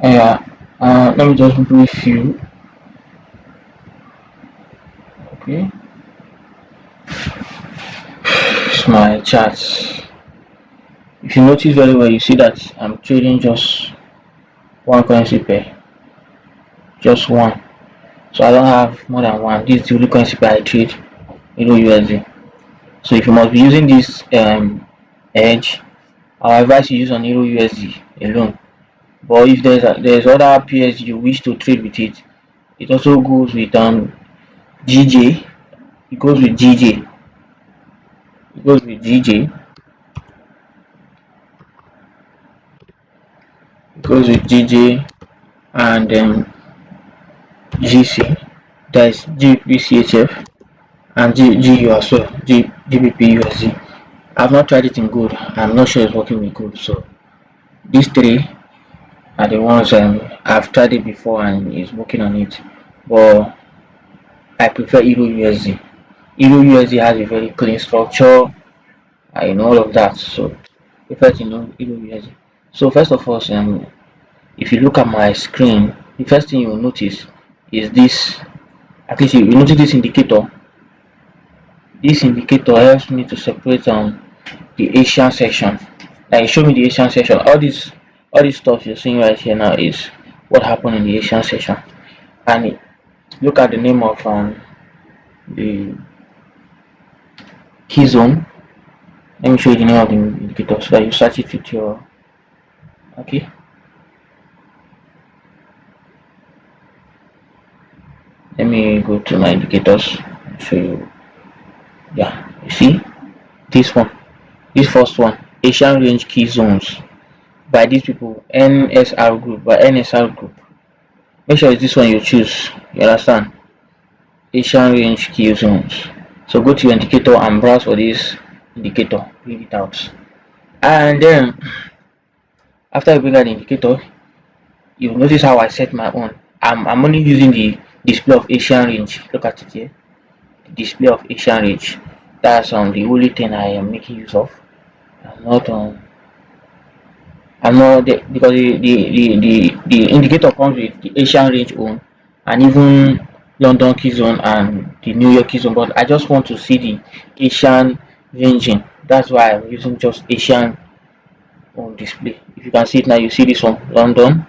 Yeah, let me just brief you. Okay, it's my chart. If you notice very well, you see that I'm trading just one currency pair, just one. So I don't have more than one. This is the only currency pair I trade, Euro USD. So if you must be using this edge, I advise you use on Euro USD alone. But if there's other pairs you wish to trade with it, it also goes with GJ. It goes with GJ. It goes with GJ. It goes with GJ and GC. That's GBPCHF and GU as well. GBP USD. I've not tried it in gold. I'm not sure it's working with gold. So these three are the ones I've tried it before and it's working on it. But I prefer Euro USD. Euro USD has a very clean structure and all of that. So prefer to know Euro USD. So first of all, if you look at my screen, the first thing you will notice is this. At least you notice this indicator. This indicator helps me to separate the Asian section. Like show me the Asian section. All this stuff you're seeing right here now is what happened in the Asian section. And look at the name of the key zone. Let me show you the name of the indicator so that you search it with your okay. Let me go to my indicators and show you. Yeah, you see this one, this first one, Asian range key zones by these people, NSR group, by NSR group. Make sure it's this one you choose. You understand? Asian range key zones. So go to your indicator and browse for this indicator, read it out. And then after you bring out the indicator, you notice how I set my own. I'm only using the display of Asian range. Look at it here. The display of Asian range. That's the only thing I am making use of. I'm not because the indicator comes with the Asian range own and even London key zone and the New York key zone, but I just want to see the Asian ranging. That's why I'm using just Asian on display. If you can see it now, you see this one, London,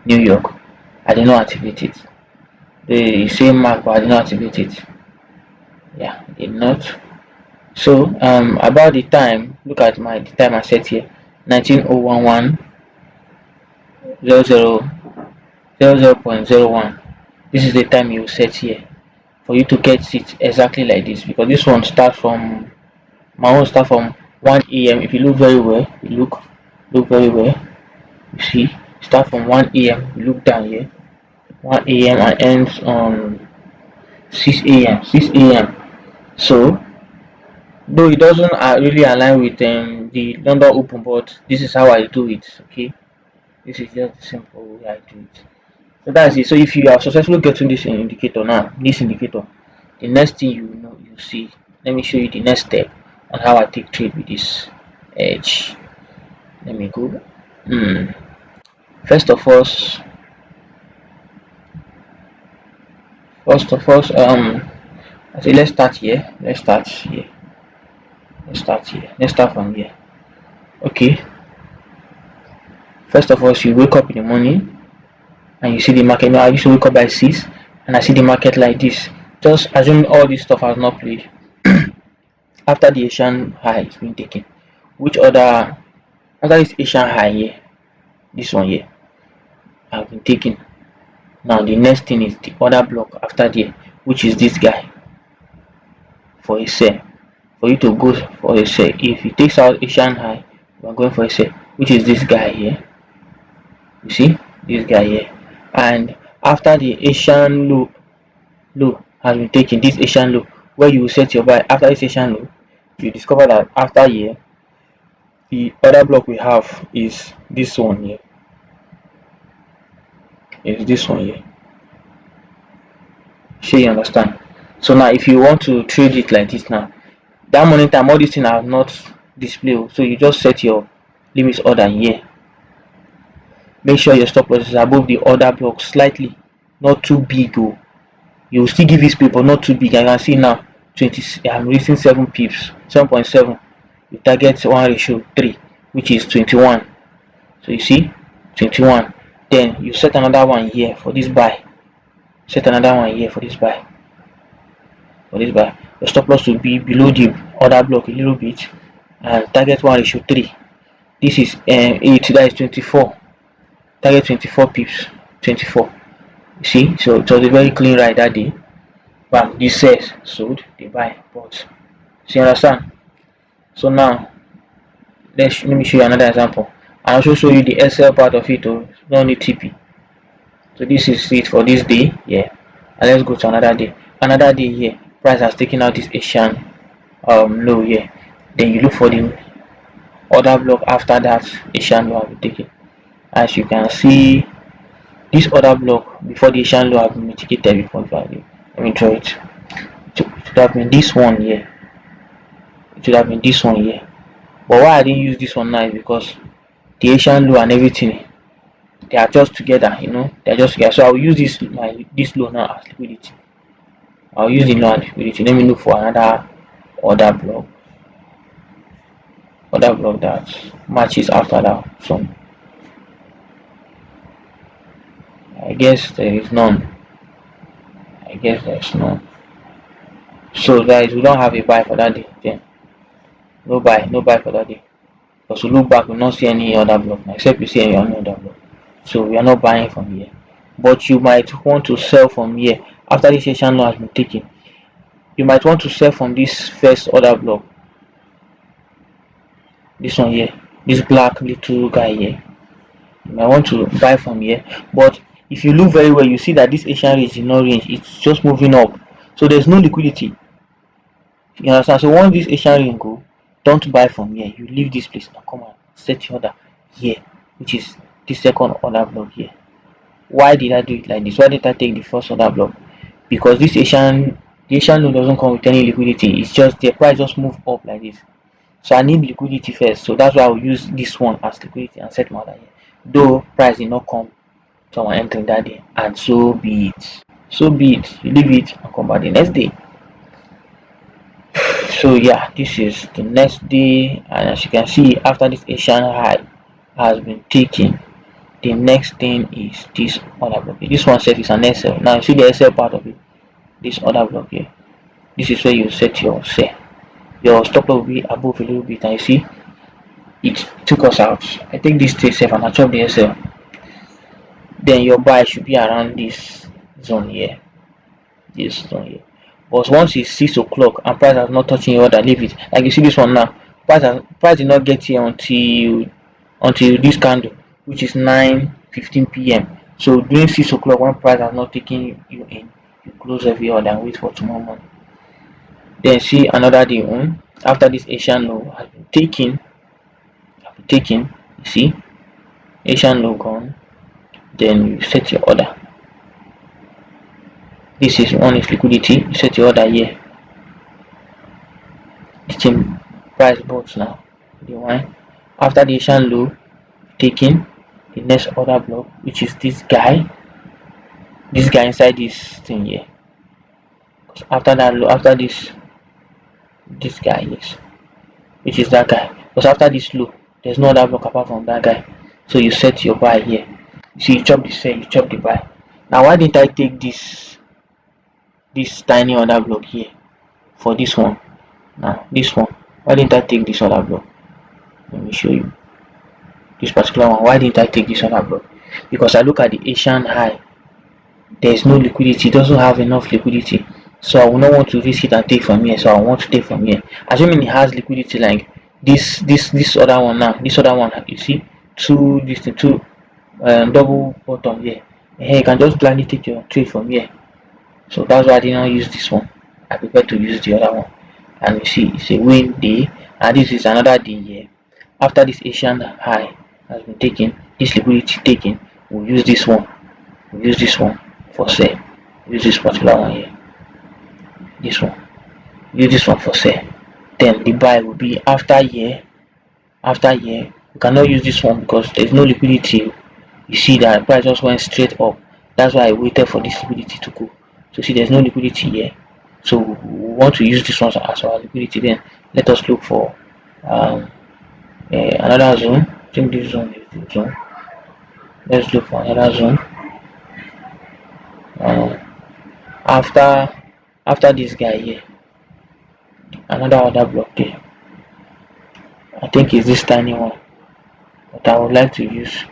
New York. I did not activate it. The same mark, but I did not activate it. Yeah, I did not. So about the time, look at the time I set here, 19011 00.01. This is the time you set here for you to get it exactly like this, because this one starts from my own start from 1 a.m. If you look very well, look very well, you see start from 1 a.m. You look down here, 1 a.m. and ends on 6 a.m. 6 a.m. So though it doesn't really align with the London Open, but this is how I do it. Okay, this is just the simple way I do it. So that's it. So if you are successfully getting this indicator now, this indicator, the next thing you know you see. Let me show you the next step on how I take trade with this edge. Let me go. First of all, I say let's start here. Let's start here. Let's start here. Let's start from here. Okay. First of all, you wake up in the morning and you see the market. Now I used to wake up by 6 and I see the market like this. Just assume all this stuff has not played. After the Asian high is being taken, which other after this Asian high here, this one here have been taken. Now the next thing is the other block after there, which is this guy for a sell. For you to go for a sell, if it takes out Asian high, you are going for a sell, which is this guy here. You see this guy here, and after the Asian low has been taken, this Asian low where you set your buy after this Asian low, you discover that after here the other block we have is this one here. Is this one here. Sure you understand. So now if you want to trade it like this now, that morning time all these things are not display, so you just set your limits order here. make sure your stop loss is above the order block slightly, not too big. Oh, you will still give this people not too big. I can see now 20. I'm reaching 7 pips, 7.7. You target 1:3, which is 21. So you see 21. Then you set another one here for this buy. Set another one here for this buy. Your stop loss will be below the order block a little bit, and target 1:3. This is 8. That is 24. Target 24 pips. 24. You see, so it was a very clean ride that day. Bam, this says sold, they buy, bought. So you understand? So now let me show you another example. I also show you the SL part of it. Oh, no need TP. So this is it for this day. Yeah. And let's go to another day. Another day here. Price has taken out this Asian low here. Then you look for the other block after that Asian low have been taken. As you can see, this other block before the Asian low have been mitigated before value. Let me draw it. It should have been this one here. It should have been this one here. But why I didn't use this one now is because the Asian low and everything, they are just together, they are just together. So I'll use this low now as liquidity. I'll use the low as liquidity. Let me look for another other block that matches after that. So I guess there is none. So guys, we don't have a buy for that day. Then no buy for that day. Because we look back, we not see any other block now, except we see any other block. So we are not buying from here. But you might want to sell from here after this Asian low has been taken. You might want to sell from this first order block. This one here, this black little guy here. You might want to buy from here. But if you look very well, you see that this Asian range is not range, it's just moving up. So there's no liquidity. You understand? So once this Asian range go, don't buy from here. You leave this place and come and set your order here, which is this second order block here. Why did I do it like this? Why did I take the first order block? Because this Asian low doesn't come with any liquidity. It's just the price just move up like this. So I need liquidity first. So that's why I will use this one as liquidity and set my order here. Though price did not come to our entering that day, and so be it. So be it. You leave it and come back the next day. So yeah, this is the next day, and as you can see, after this Asian high has been taken, the next thing is this other block. This one set is an SL. Now you see the SL part of it. This other block here. This is where you set your sell. Your stop loss will be above a little bit, and you see it took us out. I take this trade safe and I chop the SL. Then your buy should be around this zone here. But once it's 6 o'clock and price has not touching your order, leave it. Like you see this one now, price did not get here until this candle, which is 9:15 p.m. So during 6 o'clock, when price has not taken you in, you close every order and wait for tomorrow morning. Then see another day on after this Asian low has been taken. You see Asian low gone. Then you set your order. This is one is liquidity. You set your order here. The same price bought now. The one after the Asian low taking the next order block, which is this guy inside this thing here. After that low, after this guy, yes, which is that guy. Because after this low, there's no other block apart from that guy. So you set your buy here. You see, you chop the sell, you chop the buy. Now why didn't I take this tiny other block here for this one? Now this one, why didn't I take this other block? Let me show you this particular one. Why didn't I take this other block? Because I look at the Asian high, there's no liquidity, it doesn't have enough liquidity. So I will not want to risk it and take from here. So I want to take from here. Assuming it has liquidity like this other one now. This other one, you see, two double bottom here. Here you can just blindly take your trade from here. So that's why I did not use this one. I prefer to use the other one. And you see, it's a win day, and this is another day here. After this Asian high has been taken, this liquidity taken, we'll use this one. We'll use this one for sale. Use this particular one here. This one. Use this one for sale. Then the buy will be after here. We cannot use this one because there's no liquidity. You see that price just went straight up. That's why I waited for this liquidity to go. So see, there's no liquidity here. So we want to use this one as our liquidity. Then let us look for um, another zone. I think this zone is the zone. Let's look for another zone. Uh, after this guy here, another order block there. I think it's this tiny one, but I would like to use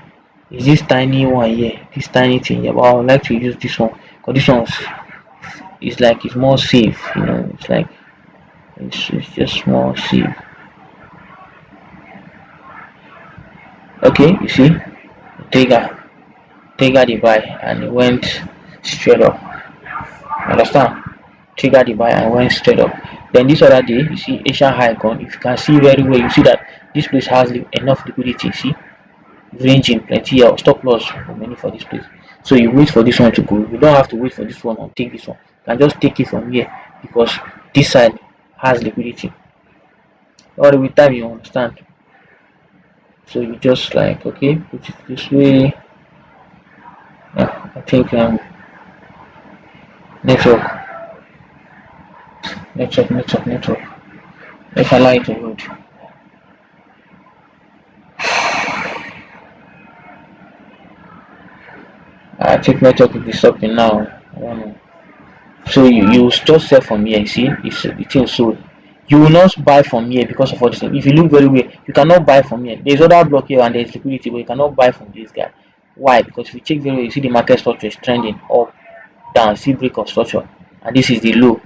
is this tiny one here, this tiny thing here. But I would like to use this one because this one is like it's more safe. It's like it's just more safe. Okay, you see, trigger the buy and it went straight up. Understand? Trigger the buy and went straight up. Then this other day, you see Asian high gone. If you can see very well, you see that this place has enough liquidity. See, ranging plenty or stop loss remaining for this place. So you wait for this one to go. You don't have to wait for this one or take this one. You can just take it from here because this side has liquidity. Or with time you understand. So you just like okay, put it this way. Yeah, I think network, network. Let's allow it to load. I think network is disrupting now. I don't know. So you just sell from here. You see, it's the thing sold. You will not buy from here because of all this. If you look very well, you cannot buy from here. There's other block here and there's liquidity, but you cannot buy from this guy. Why? Because if you check very well, you see the market structure is trending up, down. See break of structure, and this is the low.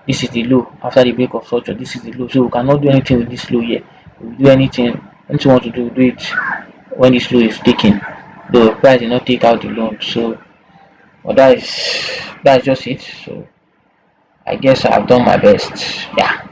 This is the low. After the break of structure, this is the low. So we cannot do anything with this low here. We will do anything. Anything we want to do it when this low is taken. The price did not take out the loan. So, but that's just it. So I guess I've done my best. Yeah.